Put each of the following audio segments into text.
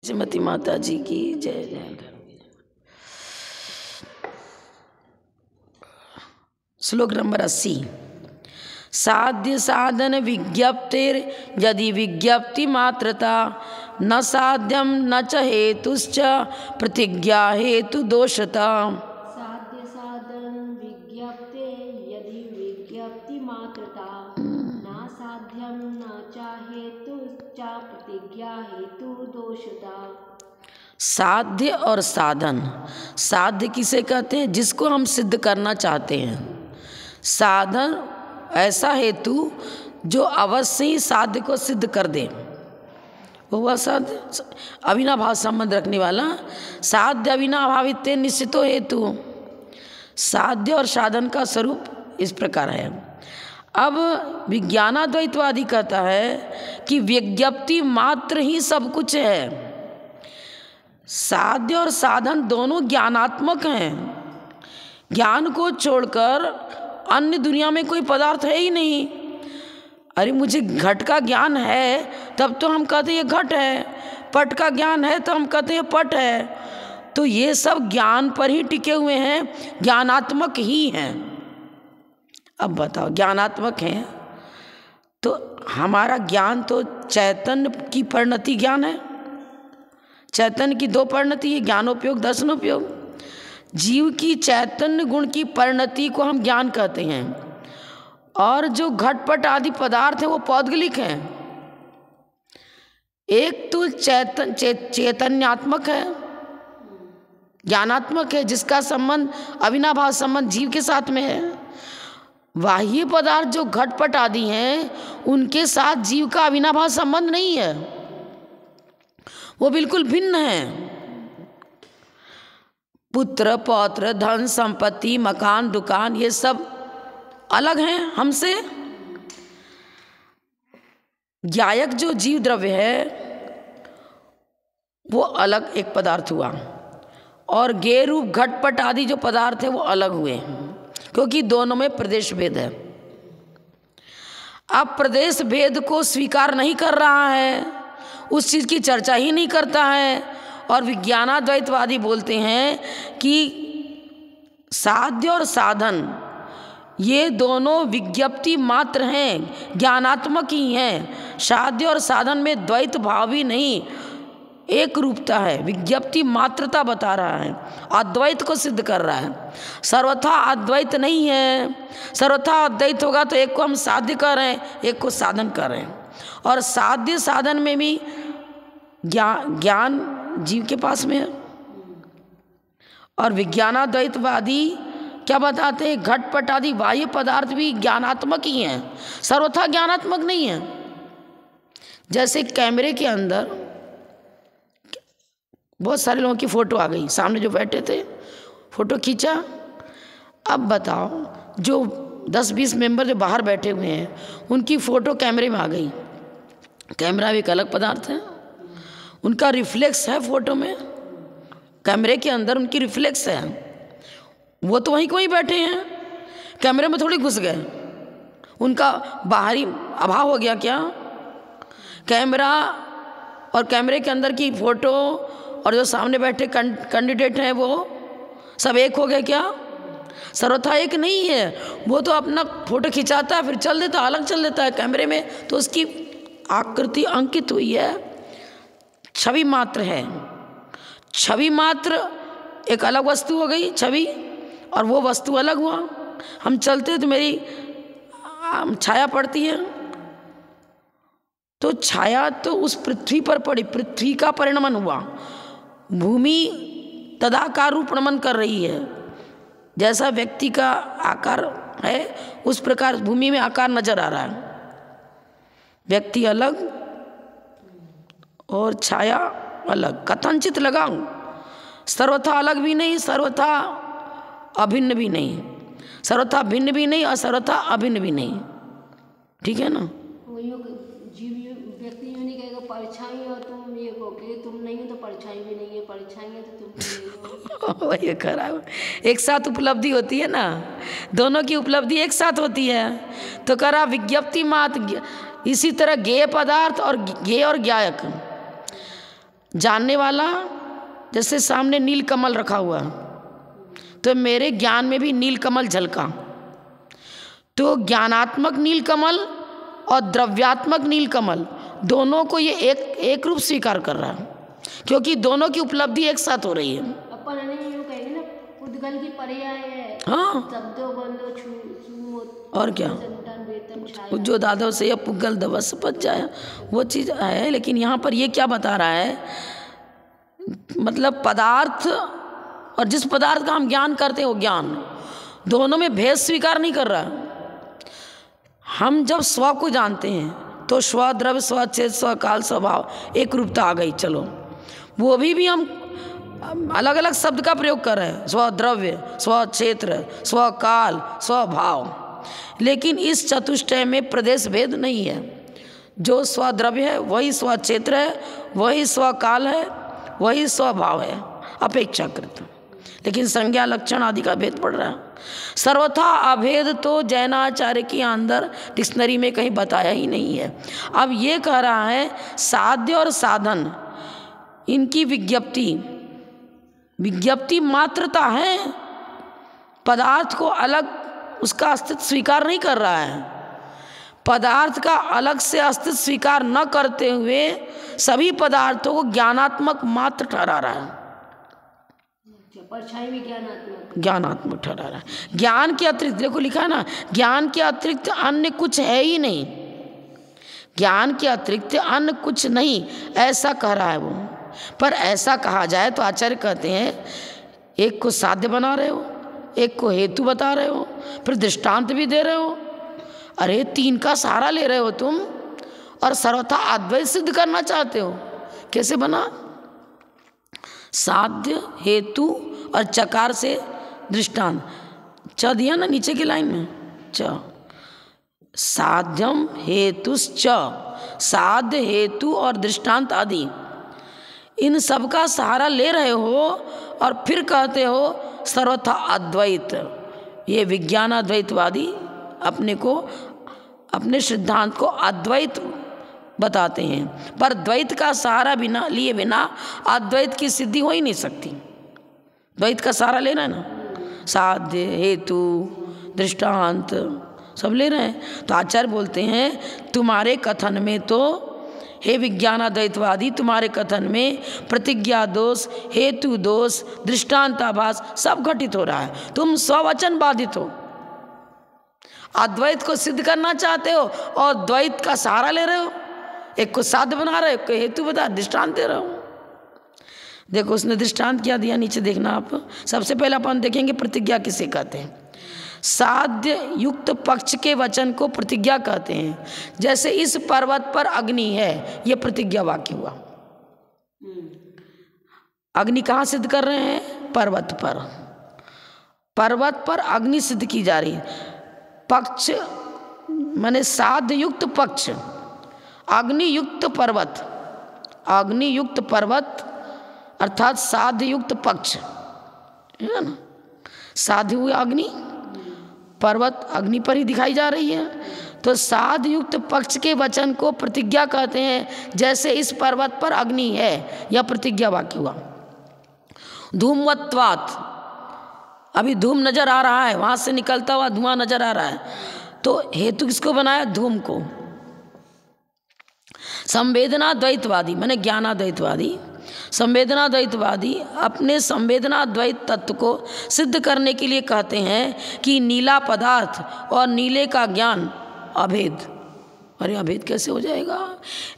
श्रीमती माता जी की जय जय। श्लोक नंबर 80। साध्य साधन विज्ञप्तिर यदि विज्ञप्ति मात्रता न साध्यम न च हेतुश्च प्रतिज्ञा हेतु दोषता। साध्य साधन विज्ञप्ते यदि विज्ञप्ति मात्रता न साध्यम न च हेतुश्च प्रतिज्ञा हेतु दोषता। साध्य और साधन, साध्य किसे कहते हैं? जिसको हम सिद्ध करना चाहते हैं। साधन ऐसा हेतु जो अवश्य ही साध्य को सिद्ध कर दे, वो हुआ साध्य। अविनाभाव संबंध रखने वाला साध्य अविनाभावित्व निश्चितो हेतु। साध्य और साधन का स्वरूप इस प्रकार है। अब विज्ञानाद्वैतवादी कहता है कि विज्ञप्ति मात्र ही सब कुछ है। साध्य और साधन दोनों ज्ञानात्मक हैं। ज्ञान को छोड़कर अन्य दुनिया में कोई पदार्थ है ही नहीं। अरे मुझे घट का ज्ञान है तब तो हम कहते हैं ये घट है, पट का ज्ञान है तो हम कहते हैं पट है। तो ये सब ज्ञान पर ही टिके हुए हैं, ज्ञानात्मक ही हैं। अब बताओ, ज्ञानात्मक हैं तो हमारा ज्ञान तो चैतन्य की परिणति ज्ञान है। चैतन्य की दो परिणति है, ज्ञानोपयोग दर्शनोपयोग। जीव की चैतन्य गुण की परिणति को हम ज्ञान कहते हैं, और जो घटपट आदि पदार्थ है वो पौद्गलिक हैं। एक तो चैतन्यात्मक है, ज्ञानात्मक है, जिसका संबंध अविनाभाव संबंध जीव के साथ में है। बाह्य पदार्थ जो घटपट आदि हैं उनके साथ जीव का अविनाभाव संबंध नहीं है, वो बिल्कुल भिन्न है। पुत्र पौत्र धन संपत्ति मकान दुकान ये सब अलग हैं हमसे। ज्ञायक जो जीव द्रव्य है वो अलग एक पदार्थ हुआ, और गेय रूप घटपट आदि जो पदार्थ है वो अलग हुए, क्योंकि दोनों में प्रदेश भेद है। अब प्रदेश भेद को स्वीकार नहीं कर रहा है, उस चीज़ की चर्चा ही नहीं करता है। और विज्ञानाद्वैतवादी बोलते हैं कि साध्य और साधन ये दोनों विज्ञप्ति मात्र हैं, ज्ञानात्मक ही हैं। साध्य और साधन में द्वैत भाव ही नहीं, एक रूपता है। विज्ञप्ति मात्रता बता रहा है, अद्वैत को सिद्ध कर रहा है। सर्वथा अद्वैत नहीं है। सर्वथा अद्वैत होगा तो एक को हम साध्य कर रहे हैं, एक को साधन कर रहे हैं। और साध्य साधन में भी ज्ञान जीव के पास में है। और विज्ञानाद्वैतवादी क्या बताते हैं? घटपट आदि बाह्य पदार्थ भी ज्ञानात्मक ही हैं, सर्वथा ज्ञानात्मक नहीं है। जैसे कैमरे के अंदर बहुत सारे लोगों की फोटो आ गई, सामने जो बैठे थे फोटो खींचा। अब बताओ, जो 10-20 मेंबर जो बाहर बैठे हुए हैं उनकी फ़ोटो कैमरे में आ गई। कैमरा भी एक अलग पदार्थ है, उनका रिफ्लेक्स है फोटो में, कैमरे के अंदर उनकी रिफ्लेक्स है। वो तो वहीं को ही बैठे हैं, कैमरे में थोड़ी घुस गए। उनका बाहरी अभाव हो गया क्या? कैमरा और कैमरे के अंदर की फ़ोटो और जो सामने बैठे कैंडिडेट हैं वो सब एक हो गए क्या? सर्वथा एक नहीं है। वो तो अपना फ़ोटो खिंचाता है फिर चल देता, अलग चल देता है कैमरे में, तो उसकी आकृति अंकित हुई है, छवि मात्र है। छवि मात्र एक अलग वस्तु हो गई, छवि, और वो वस्तु अलग हुआ। हम चलते तो मेरी छाया पड़ती है, तो छाया तो उस पृथ्वी पर पड़ी, पृथ्वी का परिणमन हुआ। भूमि तदाकार रूप नमन कर रही है। जैसा व्यक्ति का आकार है उस प्रकार भूमि में आकार नजर आ रहा है। व्यक्ति अलग और छाया अलग, कथनचित लगाऊं, सर्वथा अलग भी नहीं, सर्वथा अभिन्न भी नहीं, सर्वथा भिन्न भी नहीं और सर्वथा अभिन्न भी नहीं। ठीक है ना? व्यक्ति यूँ नहीं कहेगा परछाई हो तुम, ये कहोगे तुम नहीं हो तो परछाई भी नहीं है, परछाई है तो तुम नहीं हो। ये खराब, एक साथ उपलब्धि होती है ना, दोनों की उपलब्धि एक साथ होती है। तो करा विज्ञप्ति मात्र, इसी तरह ज्ञेय पदार्थ और ज्ञेय और ज्ञायक, जानने वाला, जैसे सामने नील कमल रखा हुआ तो मेरे ज्ञान में भी नील कमल झलका, तो ज्ञानात्मक नील कमल और द्रव्यात्मक नील कमल दोनों को ये एक रूप स्वीकार कर रहा है, क्योंकि दोनों की उपलब्धि एक साथ हो रही है। अपन यूँ कहेंगे ना, पुद्गल की पर्याय है। हाँ, शब्दों बंदो और क्या, जो दादा से यह पुद्गल दवस पच जाए वो चीज़ है। लेकिन यहाँ पर ये क्या बता रहा है, मतलब पदार्थ और जिस पदार्थ का हम ज्ञान करते हैं वो ज्ञान दोनों में भेद स्वीकार नहीं कर रहा। हम जब स्व को जानते हैं तो स्व द्रव्य, स्व चेत, स्व काल, स्वभाव एक रूपता आ गई। चलो वो भी हम अलग अलग शब्द का प्रयोग कर रहे हैं, स्व द्रव्य, स्व क्षेत्र, स्व काल, स्वभाव, लेकिन इस चतुष्टय में प्रदेश भेद नहीं है। जो स्वद्रव्य है वही स्व क्षेत्र है, वही स्व काल है, वही स्वभाव है अपेक्षाकृत, लेकिन संज्ञा लक्षण आदि का भेद पड़ रहा है। सर्वथा अभेद तो जैनाचार्य के अंदर डिक्शनरी में कहीं बताया ही नहीं है। अब ये कह रहा है साध्य और साधन इनकी विज्ञप्ति मात्रता है, पदार्थ को अलग उसका अस्तित्व स्वीकार नहीं कर रहा है। पदार्थ का अलग से अस्तित्व स्वीकार न करते हुए सभी पदार्थों को ज्ञानात्मक मात्र ठहरा रहा है। परछाई भी ज्ञानात्मक ठहरा रहा है। ज्ञान के अतिरिक्त, देखो लिखा है ना, ज्ञान के अतिरिक्त अन्य कुछ है ही नहीं, ज्ञान के अतिरिक्त अन्य कुछ नहीं, ऐसा कह रहा है वो। पर ऐसा कहा जाए तो आचार्य कहते हैं एक को साध्य बना रहे हो, एक को हेतु बता रहे हो, फिर दृष्टांत भी दे रहे हो। अरे तीन का सहारा ले रहे हो तुम और सर्वथा अद्वैत सिद्ध करना चाहते हो, कैसे बना? साध्य, हेतु और चकार से दृष्टांत। च दिया ना नीचे की लाइन में, च साध्यम हेतुश्च, साध्य, हेतु और दृष्टांत आदि इन सब का सहारा ले रहे हो और फिर कहते हो सर्वथा अद्वैत। ये विज्ञान अद्वैतवादी अपने को, अपने सिद्धांत को अद्वैत बताते हैं, पर द्वैत का सहारा लिए बिना अद्वैत की सिद्धि हो ही नहीं सकती। द्वैत का सहारा लेना है ना, साध्य, हेतु, दृष्टांत सब ले रहे हैं। तो आचार्य बोलते हैं तुम्हारे कथन में तो, हे विज्ञानाद्वैतवादी, तुम्हारे कथन में प्रतिज्ञा दोष, हेतु दोष, दृष्टांताभास सब घटित हो रहा है। तुम स्ववचन बाधित हो, अद्वैत को सिद्ध करना चाहते हो और द्वैत का सहारा ले रहे हो। एक को साध्य बना रहे हो, एक को हेतु बता, दृष्टांत दे रहे हो। देखो उसने दृष्टांत क्या दिया, नीचे देखना आप। सबसे पहले अपन देखेंगे प्रतिज्ञा किसे कहते हैं। साध्य युक्त पक्ष के वचन को प्रतिज्ञा कहते हैं। जैसे इस पर्वत पर अग्नि है, ये प्रतिज्ञा वाक्य हुआ। अग्नि कहाँ सिद्ध कर रहे हैं? पर्वत पर। पर्वत पर अग्नि सिद्ध की जा रही है। पक्ष माने साध्य युक्त पक्ष, अग्नि युक्त पर्वत, अग्नि युक्त पर्वत अर्थात साध्य युक्त पक्ष है ना। साध्य हुए अग्नि, पर्वत अग्नि पर ही दिखाई जा रही है। तो साध्य युक्त पक्ष के वचन को प्रतिज्ञा कहते हैं। जैसे इस पर्वत पर अग्नि है, यह प्रतिज्ञा वाक्य हुआ। धूमवत्वात्, अभी धूम नजर आ रहा है, वहां से निकलता हुआ धुआं नजर आ रहा है, तो हेतु किसको बनाया? धूम को। संवेदना द्वैतवादी माने ज्ञानाद्वैतवादी, संवेदनाद्वैतवादी अपने संवेदनाद्वैत तत्व को सिद्ध करने के लिए कहते हैं कि नीला पदार्थ और नीले का ज्ञान अभेद। अरे अभेद कैसे हो जाएगा?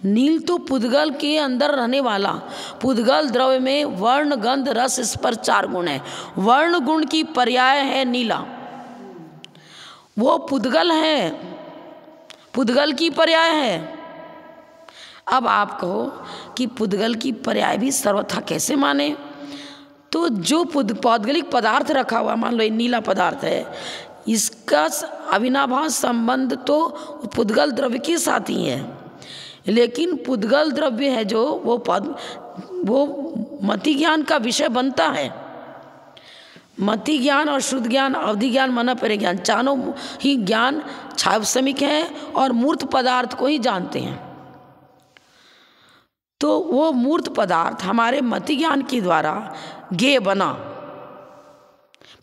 नील तो पुद्गल के अंदर रहने वाला, पुद्गल द्रव्य में वर्ण, गंध, रस, स्पर्श 4 गुण है। वर्ण गुण की पर्याय है नीला, वो पुद्गल है, पुद्गल की पर्याय है। अब आप कहो कि पुद्गल की पर्याय भी सर्वथा कैसे माने? तो जो पौद्गलिक पदार्थ रखा हुआ, मान लो ये नीला पदार्थ है, इसका अविनाभास संबंध तो पुद्गल द्रव्य के साथ ही है। लेकिन पुद्गल द्रव्य है जो वो मति ज्ञान का विषय बनता है। मति ज्ञान और शुद्ध ज्ञान, अवधि ज्ञान, मन परिज्ञान, चारों ही ज्ञान छावसमिक हैं और मूर्त पदार्थ को ही जानते हैं। तो वो मूर्त पदार्थ हमारे मति ज्ञान के द्वारा ज्ञेय बना।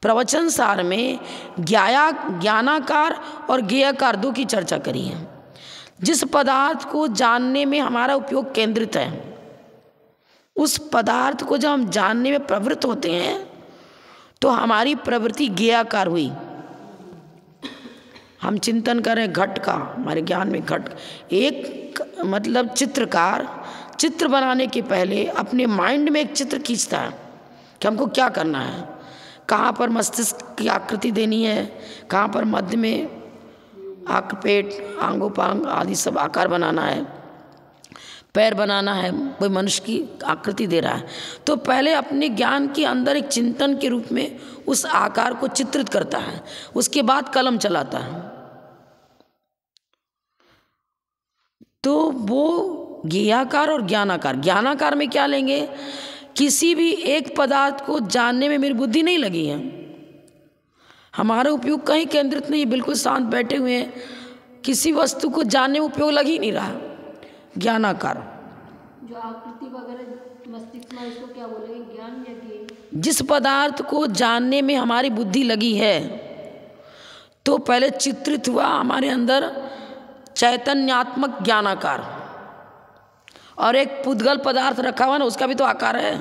प्रवचन सार में ज्ञानाकार और ज्ञेयाकार दो की चर्चा करी है। जिस पदार्थ को जानने में हमारा उपयोग केंद्रित है, उस पदार्थ को जब हम जानने में प्रवृत्त होते हैं तो हमारी प्रवृत्ति ज्ञेयाकार हुई। हम चिंतन करें घट का, हमारे ज्ञान में घट एक मतलब चित्रकार चित्र बनाने के पहले अपने माइंड में एक चित्र खींचता है कि हमको क्या करना है, कहाँ पर मस्तिष्क की आकृति देनी है, कहाँ पर मध्य में आँख, पेट, आंगोपांग आदि सब आकार बनाना है, पैर बनाना है, कोई मनुष्य की आकृति दे रहा है। तो पहले अपने ज्ञान के अंदर एक चिंतन के रूप में उस आकार को चित्रित करता है, उसके बाद कलम चलाता है। तो वो ज्ञेयाकार और ज्ञानाकार, ज्ञानाकार में क्या लेंगे, किसी भी एक पदार्थ को जानने में मेरी बुद्धि नहीं लगी है, हमारा उपयोग कहीं केंद्रित नहीं, बिल्कुल शांत बैठे हुए हैं, किसी वस्तु को जानने में उपयोग लग ही नहीं रहा। ज्ञानाकार जो आकृति वगैरह मस्तिष्क में, इसको क्या बोलेंगे, ज्ञान या ज्ञेय? जिस पदार्थ को जानने में हमारी बुद्धि लगी है तो पहले चित्रित हुआ हमारे अंदर चैतन्यात्मक ज्ञानाकार, और एक पुद्गल पदार्थ रखा हुआ ना, उसका भी तो आकार है।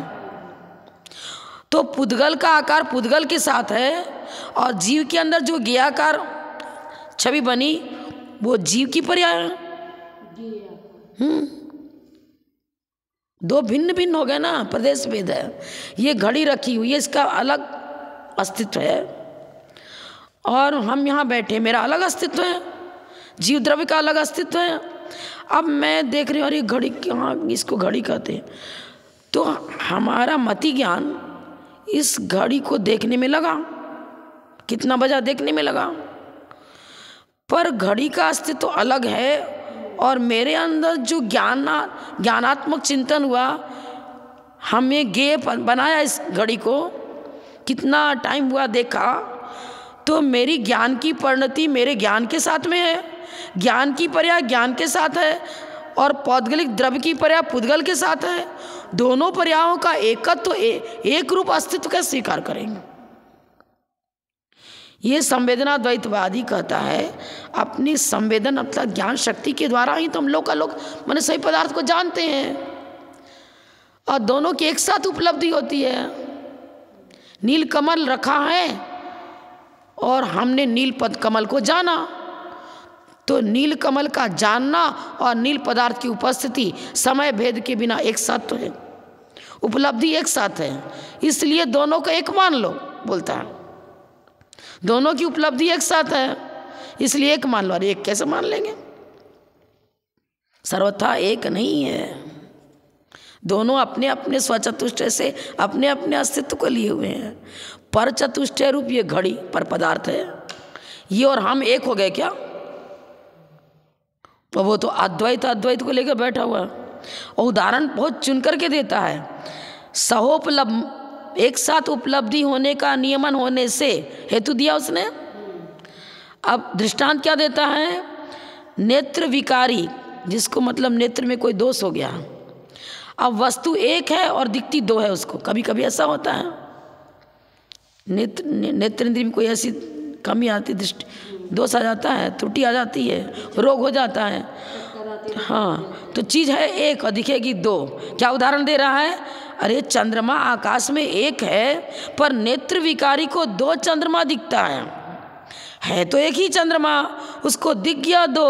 तो पुद्गल का आकार पुद्गल के साथ है, और जीव के अंदर जो ज्ञेयाकार छवि बनी वो जीव की पर्याय है। दो भिन्न भिन्न हो गए ना, प्रदेश भेद है। ये घड़ी रखी हुई है, इसका अलग अस्तित्व है, और हम यहाँ बैठे, मेरा अलग अस्तित्व है, जीव द्रव्य का अलग अस्तित्व है। अब मैं देख रही हूँ अरे घड़ी, कहाँ इसको घड़ी कहते हैं, तो हमारा मति ज्ञान इस घड़ी को देखने में लगा, कितना बजा देखने में लगा, पर घड़ी का अस्तित्व तो अलग है, और मेरे अंदर जो ज्ञानात्मक चिंतन हुआ, हमें ज्ञेय बनाया इस घड़ी को, कितना टाइम हुआ देखा, तो मेरी ज्ञान की परिणति मेरे ज्ञान के साथ में है, ज्ञान की पर्याय ज्ञान के साथ है, और पौद्गलिक द्रव्य की पर्याय पुद्गल के साथ है। दोनों पर्यायों का एकत्व एक रूप अस्तित्व का स्वीकार करेंगे। ये संवेदना द्वैतवादी कहता है अपनी संवेदन अर्थात ज्ञान शक्ति के द्वारा ही तो हम लोग का लोग माने सही पदार्थ को जानते हैं, और दोनों की एक साथ उपलब्धि होती है। नील कमल रखा है और हमने नील पद कमल को जाना, तो नील कमल का जानना और नील पदार्थ की उपस्थिति समय भेद के बिना एक साथ तो है, उपलब्धि एक साथ है, इसलिए दोनों को एक मान लो बोलता है। दोनों की उपलब्धि एक साथ है इसलिए एक मान लो। अरे एक कैसे मान लेंगे, सर्वथा एक नहीं है, दोनों अपने अपने स्वचतुष्टय से अपने अपने अस्तित्व को लिए हुए हैं। पर चतुष्टय रूप ये घड़ी पर पदार्थ है, ये और हम एक हो गए क्या? तो वो तो अद्वैत को लेकर बैठा हुआ, और उदाहरण बहुत चुन करके देता है। सहोपलब्ध एक साथ उपलब्धि होने का नियमन होने से हेतु दिया उसने। अब दृष्टांत क्या देता है, नेत्र विकारी, जिसको मतलब नेत्र में कोई दोष हो गया। अब वस्तु एक है और दिखती दो है उसको, कभी कभी ऐसा होता है, नेत्र इंद्रिय में कोई ऐसी कमी आती, दृष्टि दोष आ जाता है, त्रुटि आ जाती है, रोग हो जाता है। हाँ, तो चीज़ है एक और दिखेगी दो। क्या उदाहरण दे रहा है, अरे चंद्रमा आकाश में एक है पर नेत्र विकारी को दो चंद्रमा दिखता है तो एक ही चंद्रमा, उसको दिख गया दो।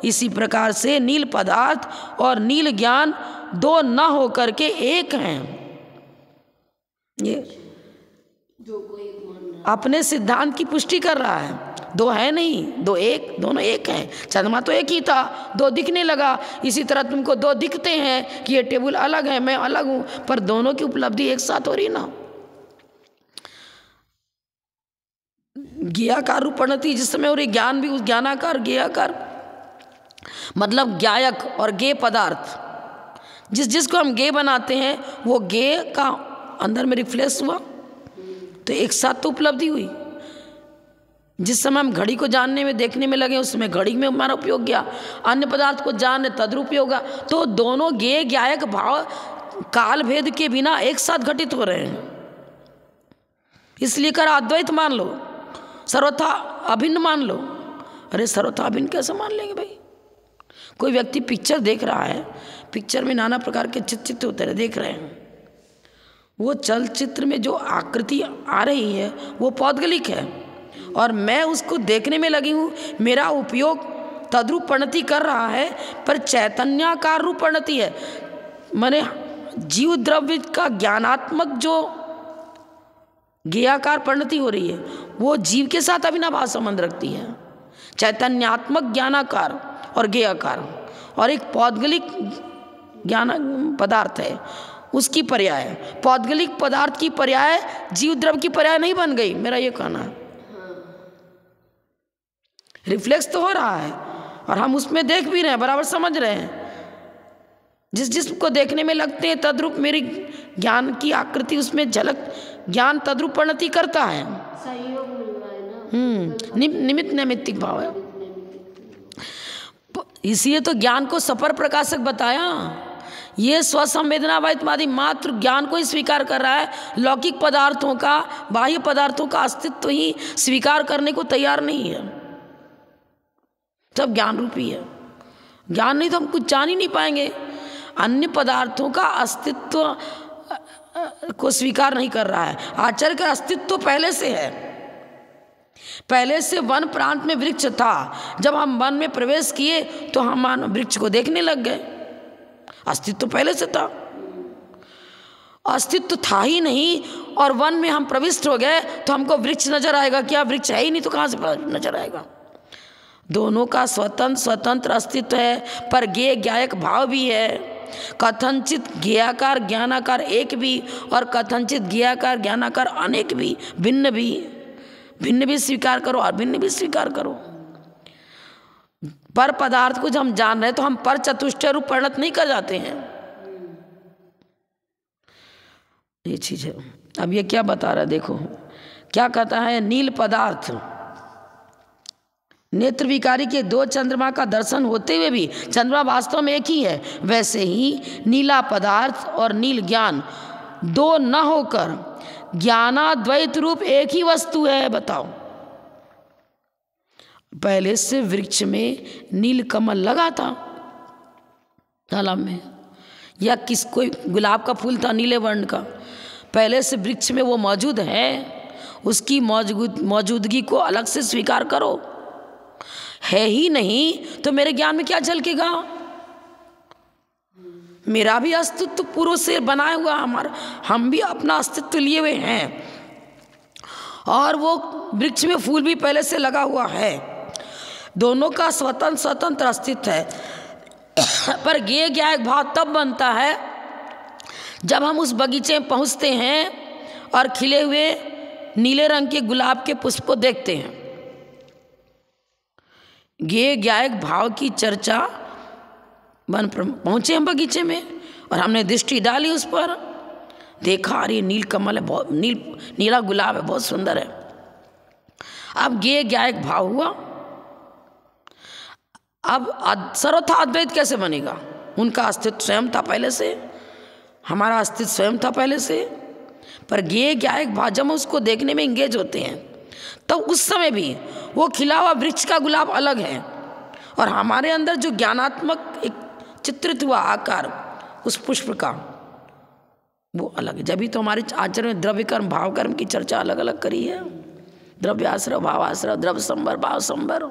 इसी प्रकार से नील पदार्थ और नील ज्ञान दो न होकर के एक हैं। ये अपने सिद्धांत की पुष्टि कर रहा है, दो है नहीं, दो एक, दोनों एक हैं। चंद्रमा तो एक ही था, दो दिखने लगा। इसी तरह तुमको दो दिखते हैं कि ये टेबल अलग है, मैं अलग हूं, पर दोनों की उपलब्धि एक साथ हो रही ना। ज्ञेयाकार रूपणति जिस समय और ज्ञान भी उस ज्ञानाकार ज्ञेयाकार मतलब ज्ञायक और ज्ञेय पदार्थ, जिसको हम ज्ञेय बनाते हैं वो ज्ञेय का अंदर में रिफ्लेक्स हुआ तो एक साथ तो उपलब्धि हुई। जिस समय हम घड़ी को जानने में देखने में लगे उस समय घड़ी में हमारा उपयोग किया, अन्य पदार्थ को जानने तद्रूपयोग होगा। तो दोनों ज्ञेय ज्ञायक भाव काल भेद के बिना एक साथ घटित हो रहे हैं। इसलिए कर अद्वैत मान लो, सर्वथा अभिन्न मान लो। अरे सर्वथा अभिन्न कैसे मान लेंगे भाई? कोई व्यक्ति पिक्चर देख रहा है, पिक्चर में नाना प्रकार के चित्र होते रहे, देख रहे हैं, वो चलचित्र में जो आकृति आ रही है वो पौद्गलिक है और मैं उसको देखने में लगी हूँ, मेरा उपयोग तद्रूप परिणति कर रहा है, पर चैतन्याकार रूप परिणति है। माने जीव द्रव्य का ज्ञानात्मक जो ज्ञेयाकार परिणति हो रही है वो जीव के साथ अविनाभाव संबंध रखती है। चैतन्यात्मक ज्ञानाकार और ज्ञेयाकार, और एक पौद्गलिक ज्ञान पदार्थ है उसकी पर्याय। पौद्गलिक पदार्थ की पर्याय जीव द्रव्य की पर्याय नहीं बन गई, मेरा ये कहना है। रिफ्लेक्स तो हो रहा है और हम उसमें देख भी रहे हैं, बराबर समझ रहे हैं। जिस जिसको देखने में लगते हैं तद्रूप मेरी ज्ञान की आकृति उसमें झलक, ज्ञान तद्रूप परिणति करता है। सहयोग मिल रहा है ना। निमित्त नैमित्तिक भाव है। इसलिए तो ज्ञान को सपर प्रकाशक बताया। ये स्वसंवेदनावादी मात्र ज्ञान को ही स्वीकार कर रहा है, लौकिक पदार्थों का, बाह्य पदार्थों का अस्तित्व ही स्वीकार करने को तैयार नहीं है। सब ज्ञान रूपी है, ज्ञान नहीं तो हम कुछ जान ही नहीं पाएंगे। अन्य पदार्थों का अस्तित्व को स्वीकार नहीं कर रहा है। आचार्य का अस्तित्व तो पहले से है, पहले से वन प्रांत में वृक्ष था। जब हम वन में प्रवेश किए तो हम वृक्ष को देखने लग गए, अस्तित्व तो पहले से था। अस्तित्व था ही नहीं और वन में हम प्रविष्ट हो गए तो हमको वृक्ष नजर आएगा क्या? वृक्ष है ही नहीं तो कहाँ से नजर आएगा? दोनों का स्वतंत्र अस्तित्व है, पर ज्ञेय ज्ञायक भाव भी है। कथनचित ज्ञेयाकार ज्ञानाकार एक भी और कथनचित ज्ञेयाकार ज्ञानाकार अनेक भी, भिन्न भी स्वीकार करो और भिन्न भी स्वीकार करो। पर पदार्थ को जब हम जान रहे हैं तो हम पर चतुष्टय रूप परिणत नहीं कर जाते हैं। ये चीज है। अब ये क्या बता रहा है, देखो क्या कहता है। नील पदार्थ, नेत्र विकारी के दो चंद्रमा का दर्शन होते हुए भी चंद्रमा वास्तव में एक ही है, वैसे ही नीला पदार्थ और नील ज्ञान दो न होकर ज्ञानाद्वैत रूप एक ही वस्तु है। बताओ, पहले से वृक्ष में नील कमल लगा था तालाब में, या कोई गुलाब का फूल था नीले वर्ण का, पहले से वृक्ष में वो मौजूद है, उसकी मौजूदगी को अलग से स्वीकार करो। है ही नहीं तो मेरे ज्ञान में क्या झलकेगा? मेरा भी अस्तित्व पूर्व से बनाया हुआ, हमारा हम भी अपना अस्तित्व लिए हुए हैं और वो वृक्ष में फूल भी पहले से लगा हुआ है। दोनों का स्वतंत्र अस्तित्व है। पर ज्ञेय ज्ञायक भाव तब बनता है जब हम उस बगीचे में पहुंचते हैं और खिले हुए नीले रंग के गुलाब के पुष्प को देखते हैं। ज्ञेय ज्ञायक भाव की चर्चा पहुंचे हम बगीचे में और हमने दृष्टि डाली उस पर, देखा अरे नील कमल है, बहुत नीला गुलाब है, बहुत सुंदर है। अब ज्ञेय ज्ञायक भाव हुआ। अब सर्वथा अद्वैत कैसे बनेगा? उनका अस्तित्व स्वयं था पहले से, हमारा अस्तित्व स्वयं था पहले से। पर ज्ञेय ज्ञायक भाव जब उसको देखने में इंगेज होते हैं तो उस समय भी वो खिला हुआ वृक्ष का गुलाब अलग है और हमारे अंदर जो ज्ञानात्मक एक चित्रित हुआ आकार उस पुष्प का वो अलग है। जब भी तो हमारे आचरण में द्रव्य कर्म भाव कर्म की चर्चा अलग अलग करी है। द्रव्य आश्रय भाव आश्रय, द्रव्य संवर भाव संवर,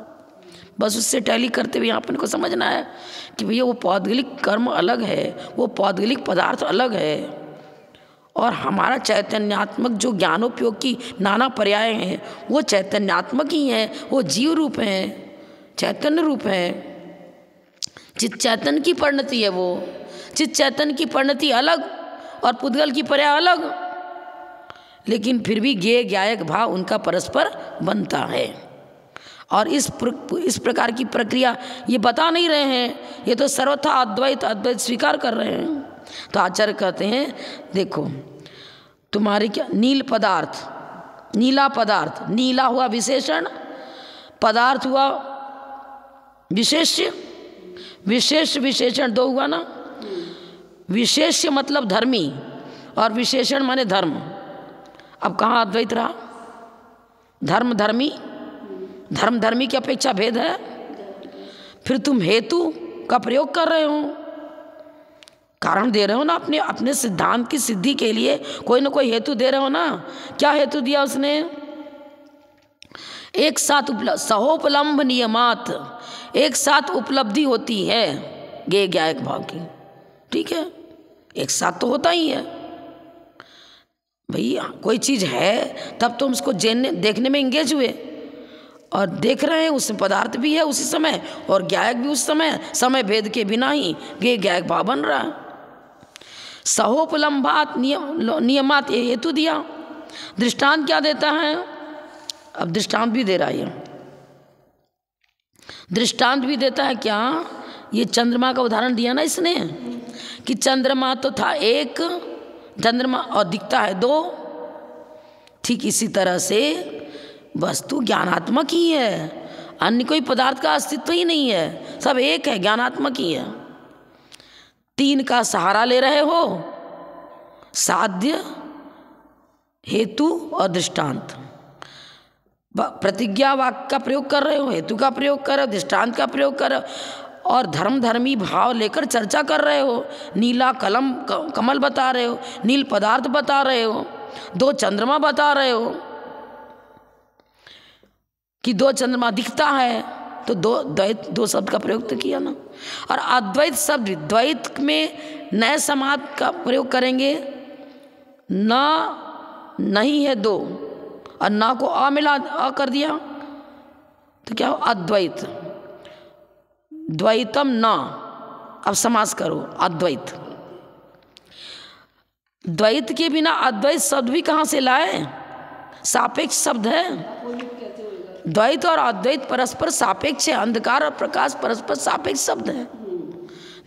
बस उससे टैली करते हुए अपन को समझना है कि भैया वो पौद्गलिक कर्म अलग है, वो पौद्गलिक पदार्थ अलग है और हमारा चैतन्यात्मक जो ज्ञानोपयोग की नाना पर्याय हैं वो चैतन्यात्मक ही हैं, वो जीव रूप हैं, चैतन्य रूप हैं। चित चैतन्य की परिणति है वो, चित चैतन्य की परिणति अलग और पुद्गल की पर्याय अलग, लेकिन फिर भी ज्ञेय ज्ञायक भाव उनका परस्पर बनता है। और इस प्रकार की प्रक्रिया ये बता नहीं रहे हैं, ये तो सर्वथा अद्वैत स्वीकार कर रहे हैं। तो आचार्य कहते हैं देखो तुम्हारे क्या नील पदार्थ, नीला पदार्थ, नीला हुआ विशेषण पदार्थ हुआ विशेष्य, विशेष विशेषण दो हुआ ना। विशेष्य मतलब धर्मी और विशेषण माने धर्म। अब कहाँ अद्वैत रहा? धर्म धर्मी, धर्म धर्मी की अपेक्षा भेद है। फिर तुम हेतु का प्रयोग कर रहे हो, कारण दे रहे हो ना, अपने अपने सिद्धांत की सिद्धि के लिए कोई ना कोई हेतु दे रहे हो ना। क्या हेतु दिया उसने? एक साथ सहोपलम्ब नियमात, एक साथ उपलब्धि होती है गे ज्ञायक भाव की। ठीक है, एक साथ तो होता ही है भैया। कोई चीज़ है तब तो हम उसको देखने में इंगेज हुए और देख रहे हैं, उसमें पदार्थ भी है उसी समय और ज्ञायक भी उस समय, समय भेद के बिना ही गे ज्ञायक भाव बन रहा है। सहोपलम्बात नियमात ये हेतु दिया। दृष्टांत क्या देता है? अब दृष्टांत भी दे रहा है, दृष्टांत भी देता है। क्या? ये चंद्रमा का उदाहरण दिया ना इसने कि चंद्रमा तो था एक चंद्रमा और दिखता है दो। ठीक इसी तरह से वस्तु ज्ञानात्मक ही है, अन्य कोई पदार्थ का अस्तित्व ही नहीं है, सब एक है, ज्ञानात्मक ही है। तीन का सहारा ले रहे हो, साध्य, हेतु और दृष्टांत। प्रतिज्ञा वाक्य का प्रयोग कर रहे हो, हेतु का प्रयोग कर रहे हो, दृष्टांत का प्रयोग कर रहे हो और धर्म धर्मी भाव लेकर चर्चा कर रहे हो। नीला कमल बता रहे हो, नील पदार्थ बता रहे हो, दो चंद्रमा बता रहे हो कि दो चंद्रमा दिखता है, तो द्वैत दो शब्द का प्रयोग तो किया ना। और अद्वैत शब्द द्वैत में नए समाज का प्रयोग करेंगे, ना नहीं है दो और ना को अ मिला अ कर दिया तो क्या हो? अद्वैत। द्वैतम ना, अब समास करो अद्वैत। द्वैत के बिना अद्वैत शब्द भी कहाँ से लाए? सापेक्ष शब्द है। द्वैत और अद्वैत परस्पर सापेक्ष है, अंधकार और प्रकाश परस्पर सापेक्ष शब्द है।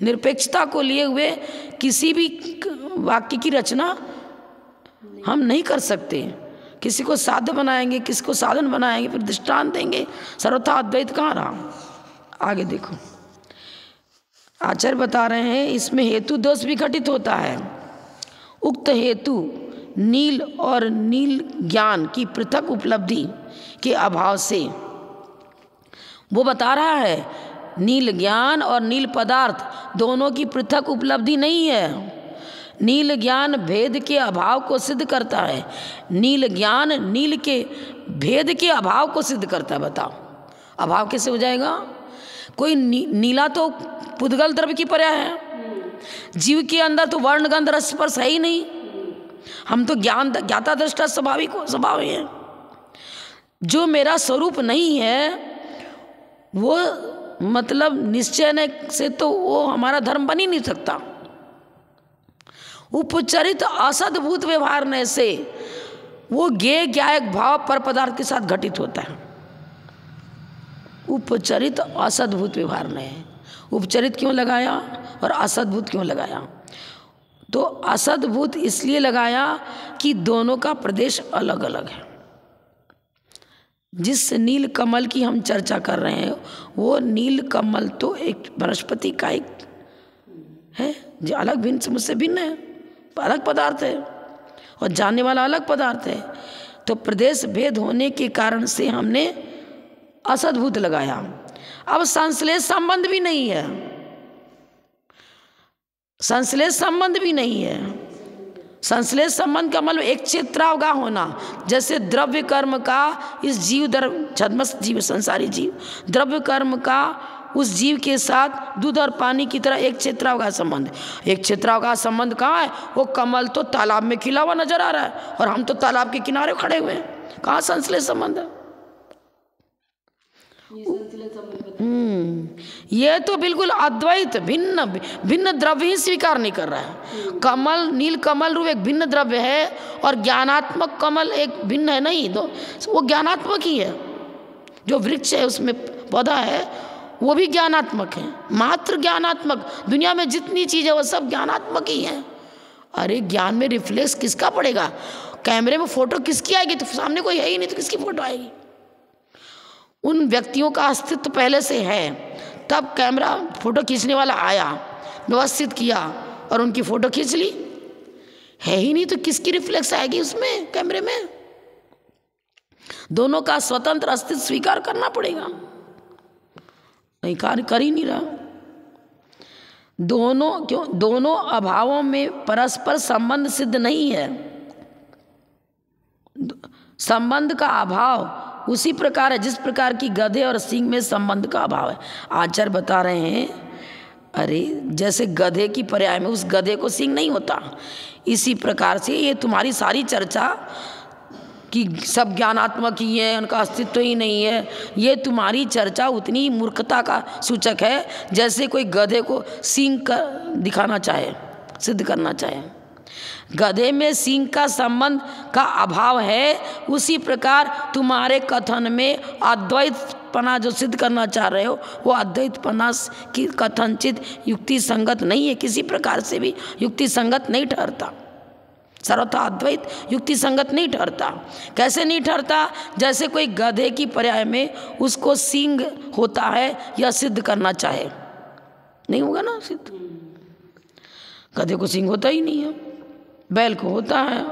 निरपेक्षता को लिए हुए किसी भी वाक्य की रचना हम नहीं कर सकते। किसी को साध्य बनाएंगे, किसी को साधन बनाएंगे, फिर दृष्टांत देंगे, सर्वथा अद्वैत कहाँ रहा? आगे देखो, आचार्य बता रहे हैं इसमें हेतु दोष भी घटित होता है। उक्त हेतु नील और नील ज्ञान की पृथक उपलब्धि के अभाव से, वो बता रहा है नील ज्ञान और नील पदार्थ दोनों की पृथक उपलब्धि नहीं है। नील ज्ञान भेद के अभाव को सिद्ध करता है, नील ज्ञान नील के भेद के अभाव को सिद्ध करता है। बताओ अभाव कैसे हो जाएगा? कोई नीला तो पुद्गल द्रव्य की पर्याय है, जीव के अंदर तो वर्ण गंध रस स्पर्श है ही नहीं। हम तो ज्ञाता दृष्टा स्वभाव है। जो मेरा स्वरूप नहीं है वो मतलब निश्चय से तो वो हमारा धर्म बन ही नहीं सकता। उपचरित असद्भूत व्यवहार से वो ज्ञेय ज्ञायक भाव पर पदार्थ के साथ घटित होता है। उपचरित असद्भूत व्यवहार ने, उपचरित क्यों लगाया और असद्भूत क्यों लगाया? तो असद्भूत इसलिए लगाया कि दोनों का प्रदेश अलग अलग है। जिस नील कमल की हम चर्चा कर रहे हैं वो नील कमल तो एक वनस्पति का एक है जो अलग भिन्न से मुझसे भिन्न है, अलग पदार्थ है और जानने वाला अलग पदार्थ है। तो प्रदेश भेद होने के कारण से हमने असद्भूत लगाया। अब संश्लेष संबंध भी नहीं है, संश्लेष संबंध भी नहीं है। संश्लेष संबंध का मतलब एक क्षेत्रावगा होना, जैसे द्रव्य कर्म का इस जीव छद्मस जीव संसारी जीव द्रव्य कर्म का उस जीव के साथ दूध और पानी की तरह एक क्षेत्रावगा संबंध। एक क्षेत्रावगा संबंध कहाँ है? वो कमल तो तालाब में खिला हुआ नजर आ रहा है और हम तो तालाब के किनारे खड़े हुए हैं। कहाँ संश्लेष संबंध है? ये तो बिल्कुल अद्वैत भिन्न भिन्न द्रव्य ही स्वीकार नहीं कर रहा है। कमल नील कमल रूप एक भिन्न द्रव्य है और ज्ञानात्मक कमल एक भिन्न है नहीं, तो वो ज्ञानात्मक ही है। जो वृक्ष है उसमें पौधा है वो भी ज्ञानात्मक है, मात्र ज्ञानात्मक। दुनिया में जितनी चीज़ है वो सब ज्ञानात्मक ही है। अरे ज्ञान में रिफ्लेक्स किसका पड़ेगा? कैमरे में फोटो किसकी आएगी? तो सामने कोई है ही नहीं तो किसकी फोटो आएगी? उन व्यक्तियों का अस्तित्व पहले से है, तब कैमरा फोटो खींचने वाला आया, व्यवस्थित किया और उनकी फोटो खींच ली। है ही नहीं तो किसकी रिफ्लेक्स आएगी उसमें, कैमरे में? दोनों का स्वतंत्र अस्तित्व स्वीकार करना पड़ेगा। नहीं, कार्य कर ही नहीं रहा। दोनों अभावों में परस्पर संबंध सिद्ध नहीं है। संबंध का अभाव उसी प्रकार है जिस प्रकार की गधे और सींग में संबंध का अभाव है। आचार्य बता रहे हैं, अरे जैसे गधे की पर्याय में उस गधे को सींग नहीं होता, इसी प्रकार से ये तुम्हारी सारी चर्चा कि सब ज्ञानात्मक ही है, उनका अस्तित्व ही नहीं है, ये तुम्हारी चर्चा उतनी मूर्खता का सूचक है जैसे कोई गधे को सींग कर दिखाना चाहे, सिद्ध करना चाहे। गधे में सींग का संबंध का अभाव है, उसी प्रकार तुम्हारे कथन में अद्वैतपना जो सिद्ध करना चाह रहे हो वो अद्वैतपना की कथनचित युक्ति संगत नहीं है, किसी प्रकार से भी युक्ति संगत नहीं ठहरता। सर्वथा अद्वैत युक्ति संगत नहीं ठहरता। कैसे नहीं ठहरता? जैसे कोई गधे की पर्याय में उसको सींग होता है या सिद्ध करना चाहे, नहीं होगा ना सिद्ध। गधे को सींग होता ही नहीं है, बैल को होता है,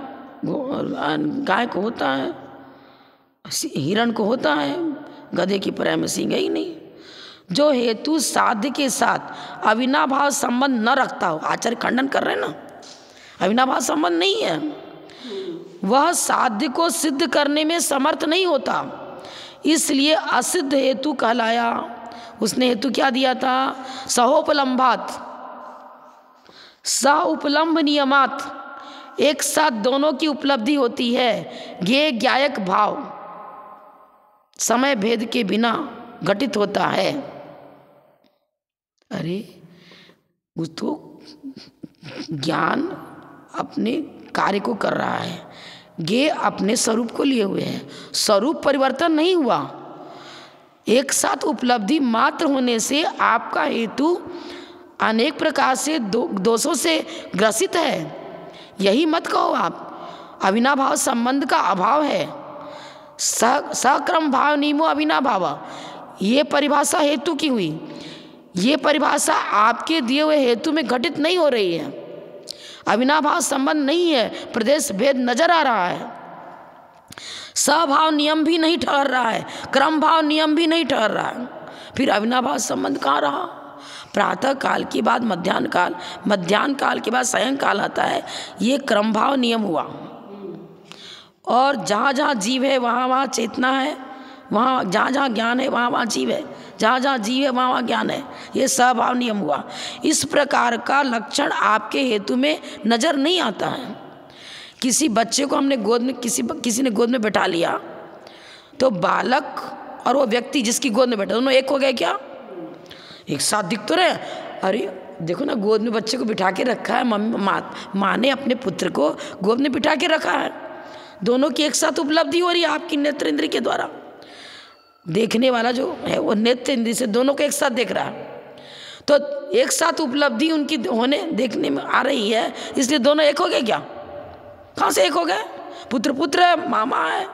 गाय को होता है, हिरण को होता है, गधे की पर्याय में सींग है ही नहीं। जो हेतु साध्य के साथ अविनाभाव संबंध न रखता हो, आचार्य खंडन कर रहे हैं ना, अविनाभाव संबंध नहीं है, वह साध्य को सिद्ध करने में समर्थ नहीं होता, इसलिए असिद्ध हेतु कहलाया। उसने हेतु क्या दिया था? सहोपलम्भात, स उपलम्भ नियमात, एक साथ दोनों की उपलब्धि होती है। ज्ञेय ज्ञायक भाव समय भेद के बिना घटित होता है। अरे उस तो ज्ञान अपने कार्य को कर रहा है, ज्ञेय अपने स्वरूप को लिए हुए है, स्वरूप परिवर्तन नहीं हुआ। एक साथ उपलब्धि मात्र होने से आपका हेतु अनेक प्रकार से दोषों से ग्रसित है, यही मत कहो आप। अविनाभाव संबंध का अभाव है, सक्रम भाव नियमो अविनाभाव, ये परिभाषा हेतु की हुई। ये परिभाषा आपके दिए हुए हेतु में घटित नहीं हो रही है। अविनाभाव संबंध नहीं है, प्रदेश भेद नजर आ रहा है, सभाव नियम भी नहीं ठहर रहा है, क्रम भाव नियम भी नहीं ठहर रहा है, फिर अविनाभाव संबंध कहाँ रहा? प्रातः काल के बाद मध्याह्न काल, मध्याह्न काल के बाद सायंकाल आता है, ये क्रम भाव नियम हुआ। और जहाँ जहाँ जीव है वहाँ वहाँ चेतना है, वहाँ जहाँ जहाँ ज्ञान है वहाँ वहाँ जीव है, जहाँ जहाँ जीव है वहाँ वहाँ ज्ञान है, ये स्वभाव नियम हुआ। इस प्रकार का लक्षण आपके हेतु में नजर नहीं आता है। किसी बच्चे को हमने गोद में किसी ने गोद में बैठा लिया, तो बालक और वो व्यक्ति जिसकी गोद में बैठा दोनों एक हो गए क्या? एक साथ दिख तो रहे। अरे देखो ना, गोद में बच्चे को बिठा के रखा है, माँ ने अपने पुत्र को गोद में बिठा के रखा है, दोनों की एक साथ उपलब्धि हो रही है आपकी नेत्र इंद्रिय के द्वारा। देखने वाला जो है वो नेत्र इंद्रिय से दोनों को एक साथ देख रहा है, तो एक साथ उपलब्धि उनकी होने देखने में आ रही है, इसलिए दोनों एक हो गए क्या? कहाँ से एक हो गए? पुत्र पुत्र है, मामा है,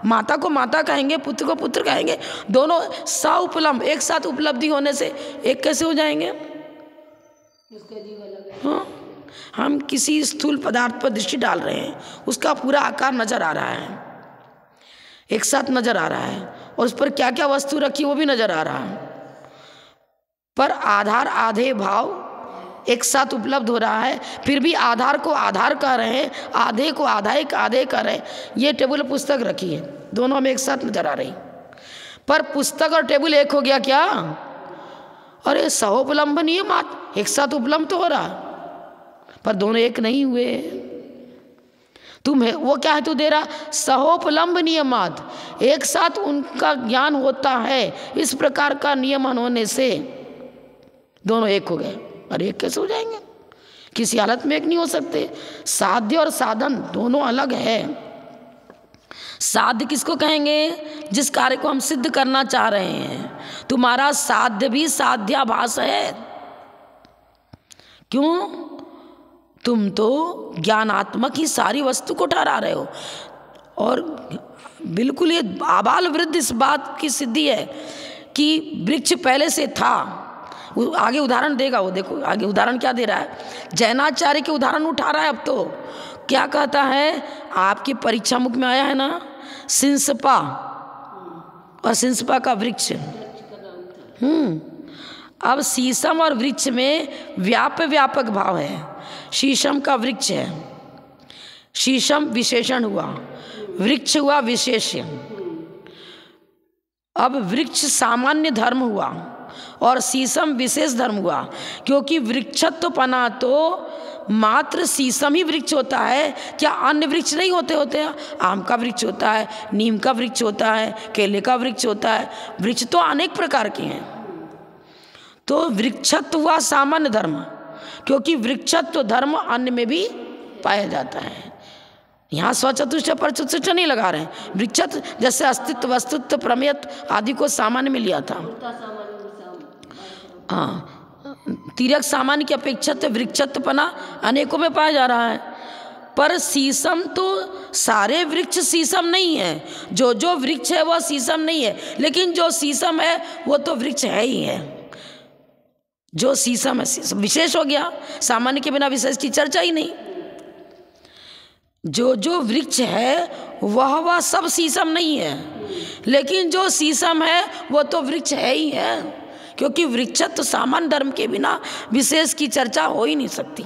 माता को माता कहेंगे, पुत्र को पुत्र कहेंगे, दोनों सउपलम्भ एक साथ उपलब्धि होने से एक कैसे हो जाएंगे? उसका जीव अलग है। हाँ, हम किसी स्थूल पदार्थ पर दृष्टि डाल रहे हैं, उसका पूरा आकार नजर आ रहा है, एक साथ नजर आ रहा है, और उस पर क्या क्या वस्तु रखी वो भी नजर आ रहा है, पर आधार आधे भाव एक साथ उपलब्ध हो रहा है, फिर भी आधार को आधार कह रहे हैं, आधे को आधे कह रहे हैं। ये टेबल पुस्तक रखी है, दोनों में एक साथ नजर आ रही, पर पुस्तक और टेबल एक हो गया क्या? अरे सहोपलम्भ नियमात, एक साथ उपलब्ध तो हो रहा, पर दोनों एक नहीं हुए। तुम्हें वो क्या है तू दे रहा? सहोपलम्भ नियमात, एक साथ उनका ज्ञान होता है, इस प्रकार का नियमन होने से दोनों एक हो गए। अरे एक कैसे हो जाएंगे? किसी हालत में एक नहीं हो सकते। साध्य और साधन दोनों अलग है। साध्य किसको कहेंगे? जिस कार्य को हम सिद्ध करना चाह रहे हैं। तुम्हारा साध्य भी साध्याभास है। क्यों? तुम तो ज्ञानात्मक ही सारी वस्तु को ठहरा रहे हो। और बिल्कुल ये आबाल वृद्ध इस बात की सिद्धि है कि वृक्ष पहले से था। वो आगे उदाहरण देगा, वो देखो आगे उदाहरण क्या दे रहा है। जैनाचार्य के उदाहरण उठा रहा है। अब तो क्या कहता है, आपकी परीक्षा मुख में आया है ना, सिंसपा और सिंसपा का वृक्ष। अब शीशम और वृक्ष में व्यापक भाव है। शीशम का वृक्ष है, शीशम विशेषण हुआ, वृक्ष हुआ विशेष्य। अब वृक्ष सामान्य धर्म हुआ और शीशम विशेष धर्म हुआ, क्योंकि वृक्षत्वपना तो मात्र शीशम ही वृक्ष होता है। क्या अन्य वृक्ष नहीं होते हैं? आम का वृक्ष होता है, नीम का वृक्ष होता है, केले का वृक्ष होता है। वृक्ष तो अनेक प्रकार के हैं। तो वृक्षत्व हुआ सामान्य धर्म, क्योंकि वृक्षत्व धर्म अन्य में भी पाया जाता है। यहाँ स्वचतुष्ट पर चतुष्ट नहीं लगा रहे हैं। वृक्षत्व जैसे अस्तित्व, वस्तुत्व, प्रमेयत्व आदि को सामान्य में लिया था। हाँ, तिर्यक सामान्य की अपेक्षा वृक्षत्वपना अनेकों में पाया जा रहा है। पर शीशम तो सारे वृक्ष शीशम नहीं है। जो वृक्ष है वह शीशम नहीं है, लेकिन जो शीशम है वो तो वृक्ष है ही है। जो शीशम है विशेष हो गया, सामान्य के बिना विशेष की चर्चा ही नहीं। जो वृक्ष है वह सब शीशम नहीं है, लेकिन जो शीशम है वो तो वृक्ष है ही है, क्योंकि वृक्षत्व सामान्य धर्म के बिना विशेष की चर्चा हो ही नहीं सकती।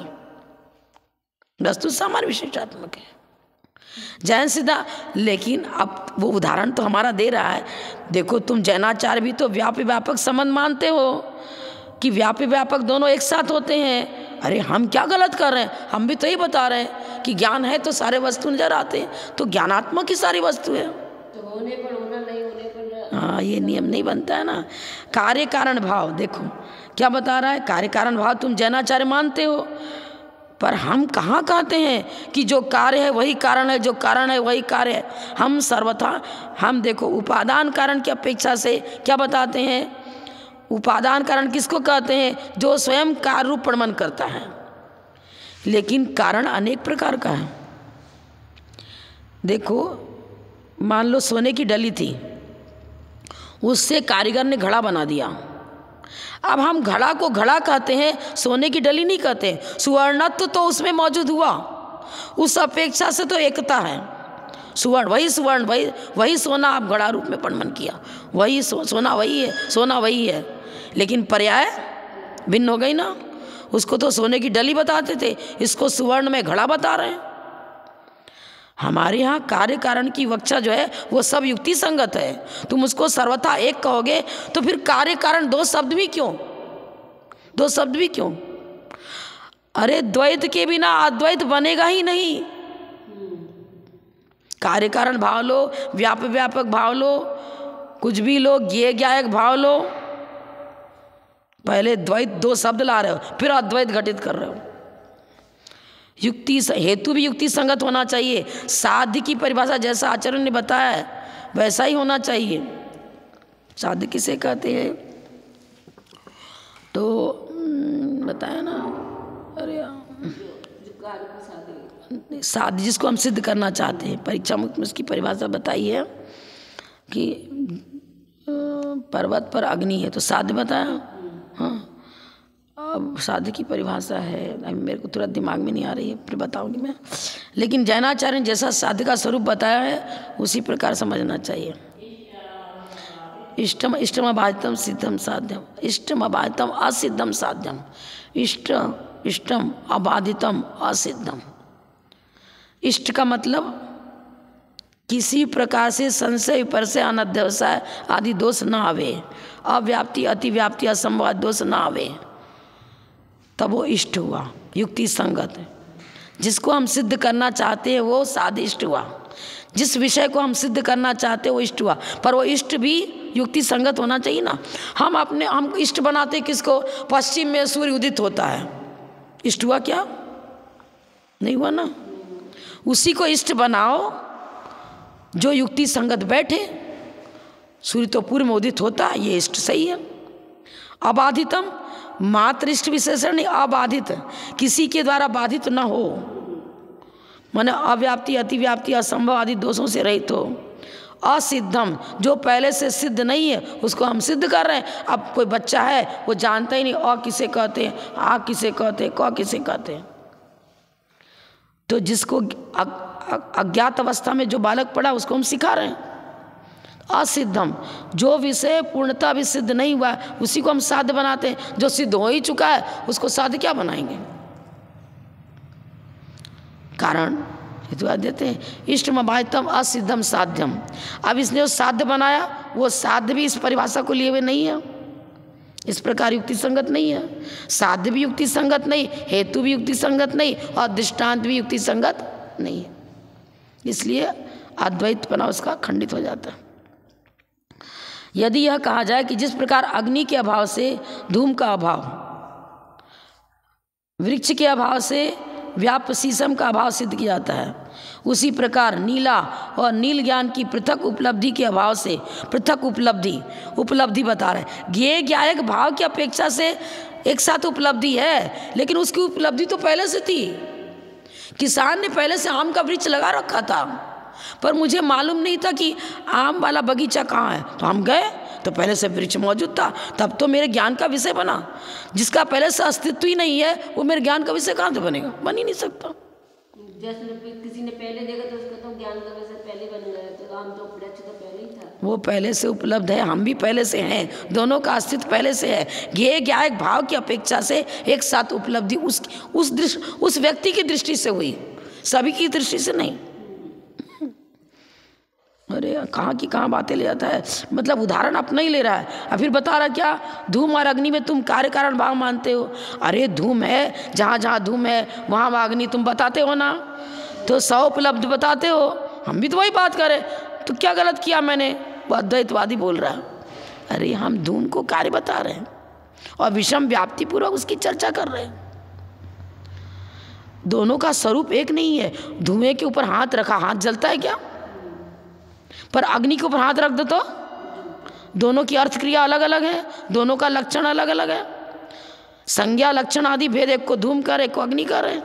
वस्तु सामान्य विशेषात्मक है। जैन सिद्धा, लेकिन अब वो उदाहरण तो हमारा दे रहा है। देखो, तुम जैनाचार्य भी तो व्यापक संबंध मानते हो कि व्यापक दोनों एक साथ होते हैं। अरे हम क्या गलत कर रहे हैं? हम भी तो ही बता रहे हैं कि ज्ञान है तो सारे वस्तु नजर आते हैं, तो ज्ञानात्मक ही सारी वस्तु है। तो होने पर होना, नहीं होने पर हाँ, ये नियम नहीं बनता है ना। कार्य कारण भाव देखो क्या बता रहा है। कार्य कारण भाव तुम जैनाचार्य मानते हो, पर हम कहाँ कहते हैं कि जो कार्य है वही कारण है, जो कारण है वही कार्य है। हम सर्वथा हम देखो उपादान कारण की अपेक्षा से क्या बताते हैं। उपादान कारण किसको कहते हैं? जो स्वयं कार्य रूप प्रमाण करता है, लेकिन कारण अनेक प्रकार का है। देखो, मान लो सोने की डली थी, उससे कारीगर ने घड़ा बना दिया। अब हम घड़ा को घड़ा कहते हैं, सोने की डली नहीं कहते। सुवर्णत्व तो उसमें मौजूद हुआ, उस अपेक्षा से तो एकता है। सुवर्ण वही सोना आप घड़ा रूप में प्रमाण किया, वही सोना वही है, सोना वही है, लेकिन पर्याय भिन्न हो गई ना। उसको तो सोने की डली बताते थे, इसको सुवर्ण में घड़ा बता रहे हैं। हमारे यहाँ कार्य कारण की व्याख्या जो है वो सब युक्ति संगत है। तुम उसको सर्वथा एक कहोगे तो फिर कार्य कारण दो शब्द भी क्यों? अरे द्वैत के बिना अद्वैत बनेगा ही नहीं। कार्य कारण भाव लो, व्यापक भाव लो, कुछ भी लो, ज्ञेयक भाव लो। पहले द्वैत दो शब्द ला रहे हो, फिर अद्वैत घटित कर रहे हो। युक्ति हेतु भी युक्ति संगत होना चाहिए। साध्य की परिभाषा जैसा आचार्य ने बताया है वैसा ही होना चाहिए। साध्य किसे कहते हैं तो बताया ना। अरे साध्य जिसको हम सिद्ध करना चाहते हैं, परीक्षा मुक्त में उसकी परिभाषा बताई है कि पर्वत पर अग्नि है, तो साध्य बताया। हाँ, अब साध्य की परिभाषा है, अभी मेरे को तुरंत दिमाग में नहीं आ रही है, फिर बताऊंगी मैं। लेकिन जैनाचार्य ने जैसा साध्य का स्वरूप बताया है उसी प्रकार समझना चाहिए। इष्टम अबाधितम सिद्धम साध्यम, इष्टम अबाधितम असिद्धम साध्यम, इष्टम अबाधितम असिद्धम। इष्ट का मतलब किसी प्रकार से संशय, पर से अनध्यवसाय आदि दोष न आवे, अव्याप्ति, अतिव्याप्ति, असंभव दोष न आवे, तब वो इष्ट हुआ, युक्ति संगत है। जिसको हम सिद्ध करना चाहते हैं वो साधिष्ट हुआ, जिस विषय को हम सिद्ध करना चाहते हैं वो इष्ट हुआ। पर वो इष्ट भी युक्ति संगत होना चाहिए ना। हम इष्ट बनाते किसको? पश्चिम में सूर्य उदित होता है, इष्ट हुआ क्या? नहीं हुआ ना। उसी को इष्ट बनाओ जो युक्ति संगत बैठे। सूर्य तो पूर्व में उदित होता है, ये इष्ट सही है। अबाधितम मात्र इष्ट विशेषण नहीं, अबाधित, किसी के द्वारा बाधित न हो। माने अव्याप्ति, अतिव्याप्ति, असंभव आदि दोषों से रहित हो। असिद्धम, जो पहले से सिद्ध नहीं है उसको हम सिद्ध कर रहे हैं। अब कोई बच्चा है वो जानता ही नहीं अ किसे कहते हैं, आ किसे कहते हैं, क किसे कहते हैं। तो जिसको अज्ञात अवस्था में जो बालक पढ़ा उसको हम सिखा रहे हैं। असिद्धम, जो विषय पूर्णतः भी सिद्ध नहीं हुआ उसी को हम साध्य बनाते हैं। जो सिद्ध हो ही चुका है उसको साध्य क्या बनाएंगे? कारण हेतु देते हैं इष्टमबाह्यतम असिद्धम साध्यम। अब इसने जो साध्य बनाया वो साध्य भी इस परिभाषा को लिए हुए नहीं है, इस प्रकार युक्ति संगत नहीं है। साध्य भी युक्ति संगत नहीं, हेतु भी युक्ति संगत नहीं और दृष्टांत भी युक्ति संगत नहीं है। इसलिए अद्वैतपना उसका खंडित हो जाता है। यदि यह कहा जाए कि जिस प्रकार अग्नि के अभाव से धूम का अभाव, वृक्ष के अभाव से व्याप्त शीशम का अभाव सिद्ध किया जाता है, उसी प्रकार नीला और नील ज्ञान की पृथक उपलब्धि के अभाव से पृथक उपलब्धि बता रहे। ये ज्ञायक भाव की अपेक्षा से एक साथ उपलब्धि है, लेकिन उसकी उपलब्धि तो पहले से थी। किसान ने पहले से आम का वृक्ष लगा रखा था, पर मुझे मालूम नहीं था कि आम वाला बगीचा कहाँ है। तो हम गए तो पहले से वृक्ष मौजूद था, तब तो मेरे ज्ञान का विषय बना। जिसका पहले से अस्तित्व ही नहीं है वो मेरे ज्ञान का विषय कहाँ से बनेगा? बन ही नहीं सकता। जैसे किसी ने पहले देखा तो उसका तो ज्ञान का विषय पहले बन गया, तो आम तो वृक्ष तो पहले ही था। वो पहले से उपलब्ध है, हम भी पहले से हैं, दोनों का अस्तित्व पहले से है। ये ज्ञायक भाव की अपेक्षा से एक साथ उपलब्धि उस व्यक्ति की दृष्टि से हुई, सभी की दृष्टि से नहीं। अरे कहाँ की कहाँ बातें ले जाता है, मतलब उदाहरण अपना ही ले रहा है। और फिर बता रहा क्या, धूम और अग्नि में तुम कार्य कारण भाव मानते हो। अरे धूम है, जहाँ जहाँ धूम है वहाँ वहाँ अग्नि तुम बताते हो ना, तो सौ उपलब्ध बताते हो। हम भी तो वही बात करें, तो क्या गलत किया मैंने? वो अद्वैतवादी बोल रहा है। अरे हम धूम को कार्य बता रहे हैं और विषम व्याप्ति पूर्वक उसकी चर्चा कर रहे हैं। दोनों का स्वरूप एक नहीं है। धुएं के ऊपर हाथ रखा, हाथ जलता है क्या? पर अग्नि के ऊपर हाथ रख दो तो दोनों की अर्थ क्रिया अलग अलग है, दोनों का लक्षण अलग अलग है। संज्ञा लक्षण आदि भेद, एक को धूम कर एक को अग्नि कर है।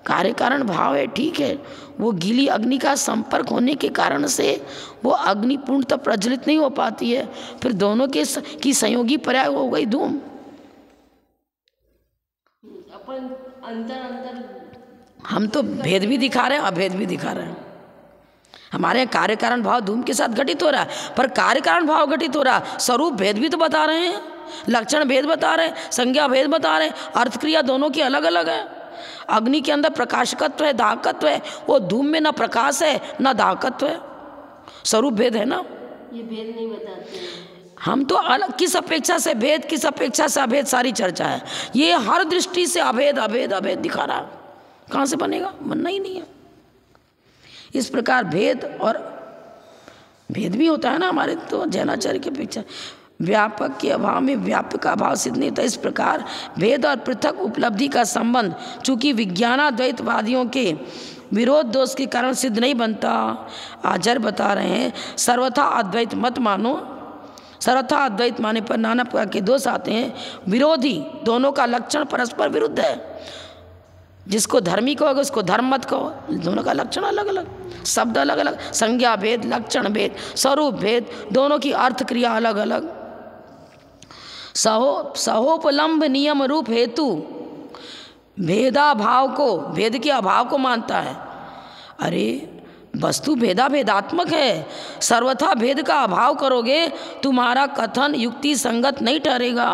कार्य कारण भाव है, ठीक है। वो गीली अग्नि का संपर्क होने के कारण से वो अग्नि पूर्णतः प्रज्वलित नहीं हो पाती है, फिर दोनों के की संयोगी पर्याय हो गई धूम। अपन अंतर हम तो भेद भी दिखा रहे हैं, अभेद भी दिखा रहे हैं। हमारे यहाँ कार्य कारण भाव धूम के साथ घटित हो रहा है, पर कार्य कारण भाव घटित हो रहा है, स्वरूप भेद भी तो बता रहे हैं, लक्षण भेद बता रहे हैं, संज्ञा भेद बता रहे हैं, अर्थ क्रिया दोनों की अलग अलग है। अग्नि के अंदर प्रकाशकत्व है, दाहकत्व है, वो धूम में ना प्रकाश है ना दाहकत्व है, स्वरूप भेद है ना। ये भेद नहीं बताते हम तो अलग, किस अपेक्षा से भेद, किस अपेक्षा से अभेद, सारी चर्चा है। ये हर दृष्टि से अभेद अभेद अभेद दिखा रहा है, कहाँ से बनेगा? बनना ही नहीं है। इस प्रकार भेद और भेद भी होता है ना हमारे तो जैनाचार्य की अपेक्षा। व्यापक के अभाव में व्यापक का अभाव सिद्ध नहीं होता। इस प्रकार भेद और पृथक उपलब्धि का संबंध चूंकि विज्ञानाद्वैतवादियों के विरोध दोष के कारण सिद्ध नहीं बनता। आचार्य बता रहे हैं सर्वथा अद्वैत मत मानो, सर्वथा अद्वैत माने पर नाना प्रकार के दोष आते हैं। विरोधी दोनों का लक्षण परस्पर विरुद्ध है। जिसको धर्मी कहोगे उसको धर्म मत कहो, दोनों का लक्षण अलग अलग, शब्द अलग अलग, संज्ञा भेद, लक्षण भेद, स्वरूप भेद, दोनों की अर्थ क्रिया अलग अलग। सहोपलम्ब नियम रूप हेतु भेदा भाव को, भेद के अभाव को मानता है। अरे वस्तु भेदा भेदात्मक है, सर्वथा भेद का अभाव करोगे तुम्हारा कथन युक्ति संगत नहीं ठहरेगा।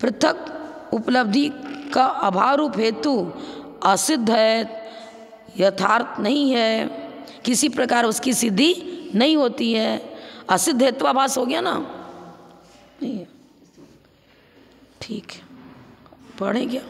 पृथक उपलब्धि का अभाव रूप हेतु असिद्ध है, यथार्थ नहीं है, किसी प्रकार उसकी सिद्धि नहीं होती है। असिद्ध हेत्वाभास हो गया ना, नहीं है। ठीक है, पढ़ें क्या?